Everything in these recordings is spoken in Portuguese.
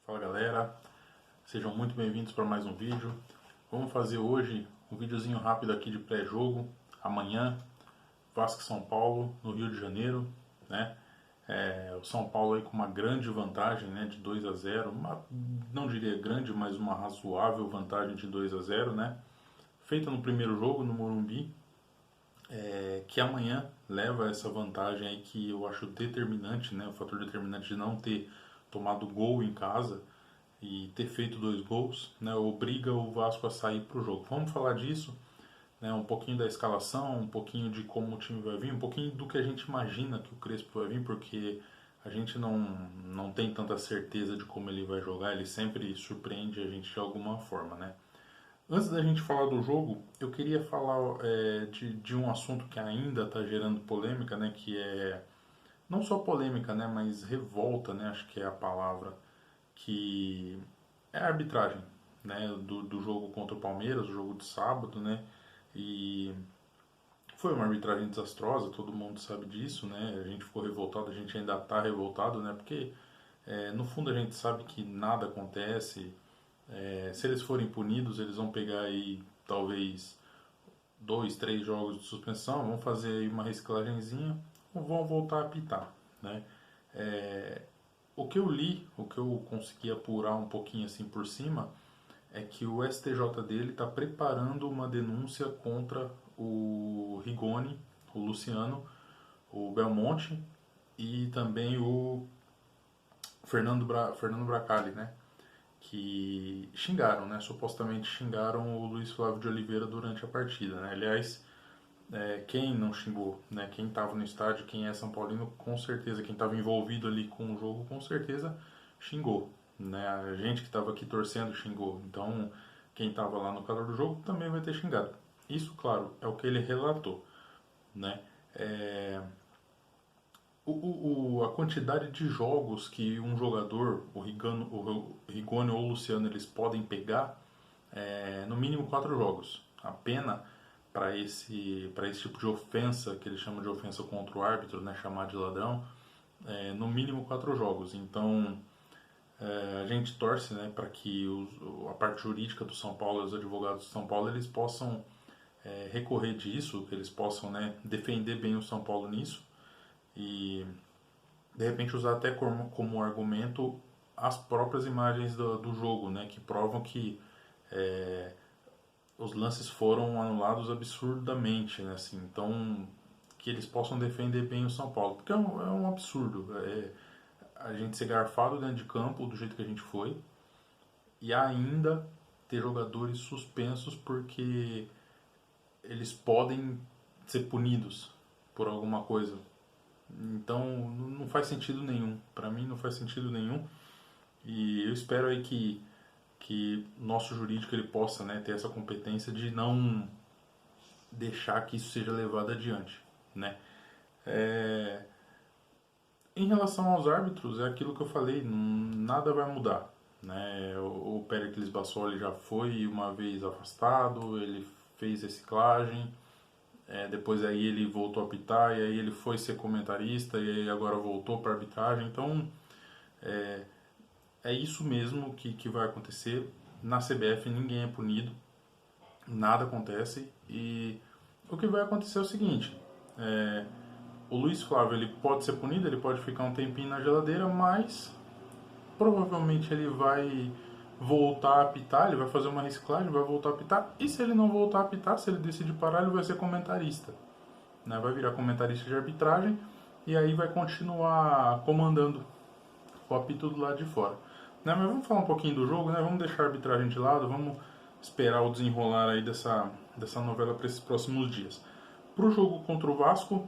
Fala galera, sejam muito bem-vindos para mais um vídeo. Vamos fazer hoje um videozinho rápido aqui de pré-jogo. Amanhã, Vasco e São Paulo, no Rio de Janeiro, né? O São Paulo aí com uma grande vantagem, né, de 2-0, não diria grande, mas uma razoável vantagem de 2-0, né? Feita no primeiro jogo, no Morumbi, que amanhã leva essa vantagem aí que eu acho determinante, né? O fator determinante de não ter tomado gol em casa e ter feito 2 gols, né, obriga o Vasco a sair para o jogo. Vamos falar disso, né, um pouquinho da escalação, um pouquinho de como o time vai vir, um pouquinho do que a gente imagina que o Crespo vai vir, porque a gente não tem tanta certeza de como ele vai jogar, ele sempre surpreende a gente de alguma forma, né. Antes da gente falar do jogo, eu queria falar de um assunto que ainda está gerando polêmica, né, que é não só polêmica, né, mas revolta, né, acho que é a palavra, que é a arbitragem, né, do jogo contra o Palmeiras, o jogo de sábado, né, e foi uma arbitragem desastrosa, todo mundo sabe disso, né, a gente ficou revoltado, a gente ainda está revoltado, né, porque no fundo a gente sabe que nada acontece, se eles forem punidos eles vão pegar aí talvez 2, 3 jogos de suspensão, vão fazer aí uma reciclagenzinha ou vão voltar a apitar, né. O que eu li, o que eu consegui apurar um pouquinho assim por cima, é que o STJ dele está preparando uma denúncia contra o Rigoni, o Luciano, o Belmonte e também o Fernando Bracali, né? Que xingaram, né? Supostamente xingaram o Luiz Flávio de Oliveira durante a partida, né? Aliás, quem não xingou, né? Quem estava no estádio, quem é São Paulino, com certeza, quem estava envolvido ali com o jogo, com certeza xingou, né? A gente que estava aqui torcendo xingou. Então, quem estava lá no calor do jogo também vai ter xingado. Isso, claro, é o que ele relatou, né? É, a quantidade de jogos que um jogador, o Rigoni ou o Luciano, eles podem pegar no mínimo 4 jogos. A pena para esse tipo de ofensa, que eles chamam de ofensa contra o árbitro, né, chamar de ladrão, no mínimo 4 jogos. Então a gente torce, né, para que a parte jurídica do São Paulo, os advogados do São Paulo, eles possam recorrer disso, que eles possam, né, defender bem o São Paulo nisso e de repente usar até como argumento as próprias imagens do jogo, né, que provam que os lances foram anulados absurdamente, né, assim, então que eles possam defender bem o São Paulo, porque é um absurdo a gente ser garfado dentro de campo do jeito que a gente foi e ainda ter jogadores suspensos porque eles podem ser punidos por alguma coisa. Então não faz sentido nenhum, para mim não faz sentido nenhum e eu espero aí que nosso jurídico ele possa, né, ter essa competência de não deixar que isso seja levado adiante, né? Em relação aos árbitros, é aquilo que eu falei, nada vai mudar, né? O Péricles Bassoli já foi uma vez afastado, ele fez reciclagem, depois aí ele voltou a apitar e aí ele foi ser comentarista e aí agora voltou para arbitragem, então é isso mesmo que vai acontecer. Na CBF ninguém é punido, nada acontece e o que vai acontecer é o seguinte: o Luiz Flávio ele pode ser punido, ele pode ficar um tempinho na geladeira, mas provavelmente ele vai voltar a apitar, ele vai fazer uma reciclagem, vai voltar a apitar, e se ele não voltar a apitar, se ele decidir parar, ele vai ser comentarista, né? Vai virar comentarista de arbitragem e aí vai continuar comandando o apito do lado de fora. Né? Mas vamos falar um pouquinho do jogo, né? Vamos deixar a arbitragem de lado, vamos esperar o desenrolar aí dessa novela para esses próximos dias. Para o jogo contra o Vasco,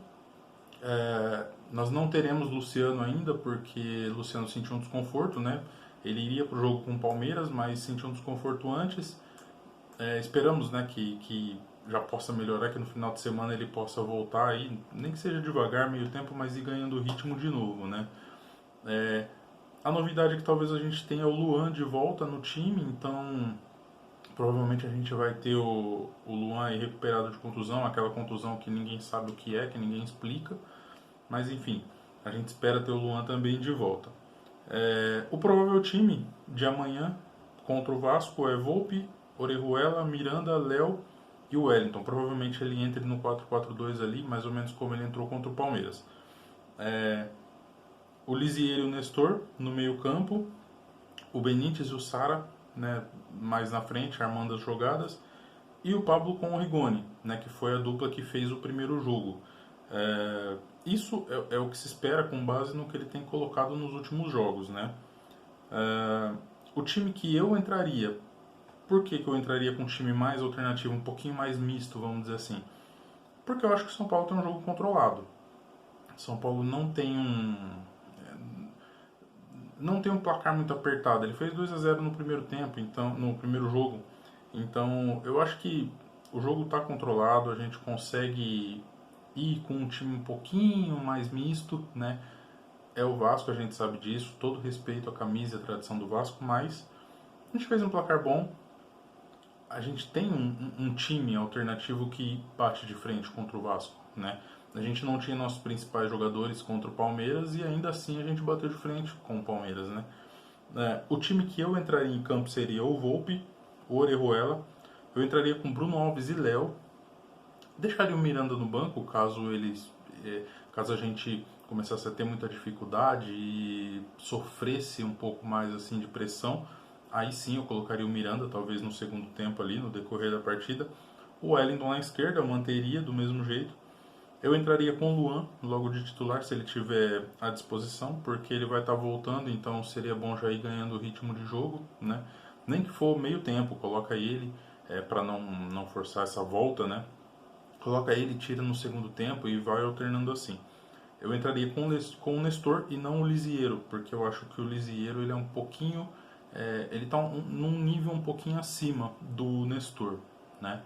nós não teremos Luciano ainda, porque Luciano sentiu um desconforto, né? Ele iria para o jogo com o Palmeiras, mas sentiu um desconforto antes. Esperamos, né, que já possa melhorar, que no final de semana ele possa voltar aí, nem que seja devagar, meio tempo, mas ir ganhando ritmo de novo, né? A novidade é que talvez a gente tenha o Luan de volta no time, então provavelmente a gente vai ter o Luan aí recuperado de contusão, aquela contusão que ninguém sabe o que ninguém explica, mas enfim, a gente espera ter o Luan também de volta. O provável time de amanhã contra o Vasco é Volpi, Orejuela, Miranda, Léo e o Wellington. Provavelmente ele entre no 4-4-2 ali, mais ou menos como ele entrou contra o Palmeiras. O Lisieiro e o Nestor no meio campo, o Benítez e o Sara, né, mais na frente, armando as jogadas, e o Pablo com o Rigoni, né, que foi a dupla que fez o primeiro jogo. Isso é o que se espera com base no que ele tem colocado nos últimos jogos, né? O time que eu entraria, por que eu entraria com um time mais alternativo, um pouquinho mais misto, vamos dizer assim? Porque eu acho que o São Paulo tem um jogo controlado. São Paulo não tem um placar muito apertado. Ele fez 2-0 no primeiro tempo, então no primeiro jogo. Então, eu acho que o jogo está controlado, a gente consegue ir com um time um pouquinho mais misto, né? É o Vasco, a gente sabe disso, todo respeito à camisa e à tradição do Vasco, mas a gente fez um placar bom. A gente tem um time alternativo que bate de frente contra o Vasco, né? A gente não tinha nossos principais jogadores contra o Palmeiras e ainda assim a gente bateu de frente com o Palmeiras, né? O time que eu entraria em campo seria o Volpi, o Orejuela. Eu entraria com Bruno Alves e Léo. Deixaria o Miranda no banco caso a gente começasse a ter muita dificuldade e sofresse um pouco mais assim de pressão. Aí sim eu colocaria o Miranda, talvez no segundo tempo ali, no decorrer da partida. O Wellington na esquerda eu manteria do mesmo jeito. Eu entraria com o Luan logo de titular, se ele tiver à disposição, porque ele vai estar voltando, então seria bom já ir ganhando o ritmo de jogo, né? Nem que for meio tempo, coloca ele, para não forçar essa volta, né? Coloca ele, tira no segundo tempo e vai alternando assim. Eu entraria com o Nestor e não o Lisieiro, porque eu acho que o Lisieiro ele é um pouquinho... ele está num nível um pouquinho acima do Nestor, né?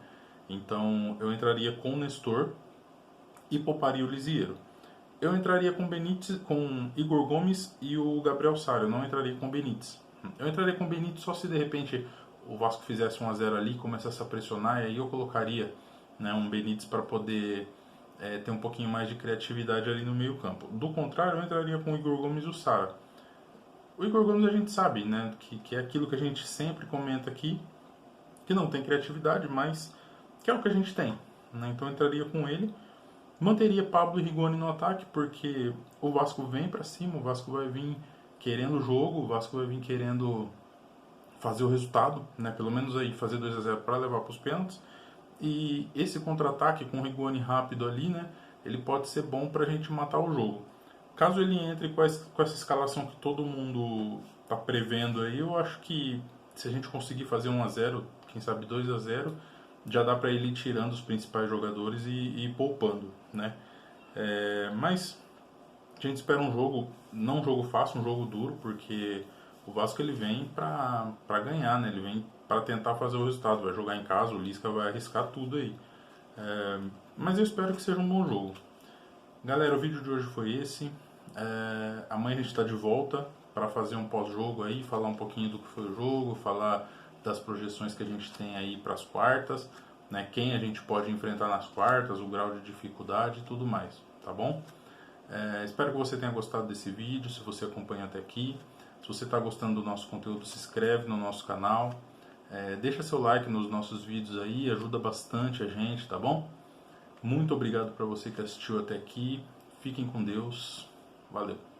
Então eu entraria com o Nestor e pouparia o Lisieiro. Eu entraria com Benítez, com Igor Gomes e o Gabriel Sara. Eu não entraria com Benítez. Eu entraria com Benítez só se de repente o Vasco fizesse 1-0 ali, começasse a pressionar, e aí eu colocaria, né, um Benítez para poder ter um pouquinho mais de criatividade ali no meio campo. Do contrário, eu entraria com o Igor Gomes e o Sara. O Igor Gomes a gente sabe, né, que é aquilo que a gente sempre comenta aqui, que não tem criatividade, mas que é o que a gente tem, né? Então eu entraria com ele. Manteria Pablo e Rigoni no ataque, porque o Vasco vem para cima, o Vasco vai vir querendo o jogo, o Vasco vai vir querendo fazer o resultado, né? Pelo menos aí fazer 2-0 para levar para os pênaltis. E esse contra-ataque com o Rigoni rápido ali, né? Ele pode ser bom para a gente matar o jogo. Caso ele entre com essa escalação que todo mundo está prevendo aí, eu acho que se a gente conseguir fazer 1-0, quem sabe 2-0, já dá para ele ir tirando os principais jogadores e ir poupando, né? Mas a gente espera um jogo, não um jogo fácil, um jogo duro, porque o Vasco ele vem para ganhar, né? Ele vem para tentar fazer o resultado, vai jogar em casa, o Lisca vai arriscar tudo aí. Mas eu espero que seja um bom jogo. Galera, o vídeo de hoje foi esse. Amanhã a gente está de volta para fazer um pós-jogo aí, falar um pouquinho do que foi o jogo, falar das projeções que a gente tem aí para as quartas, né? Quem a gente pode enfrentar nas quartas, o grau de dificuldade e tudo mais, tá bom? Espero que você tenha gostado desse vídeo, se você acompanha até aqui. Se você está gostando do nosso conteúdo, se inscreve no nosso canal. Deixa seu like nos nossos vídeos aí, ajuda bastante a gente, tá bom? Muito obrigado para você que assistiu até aqui. Fiquem com Deus. Valeu.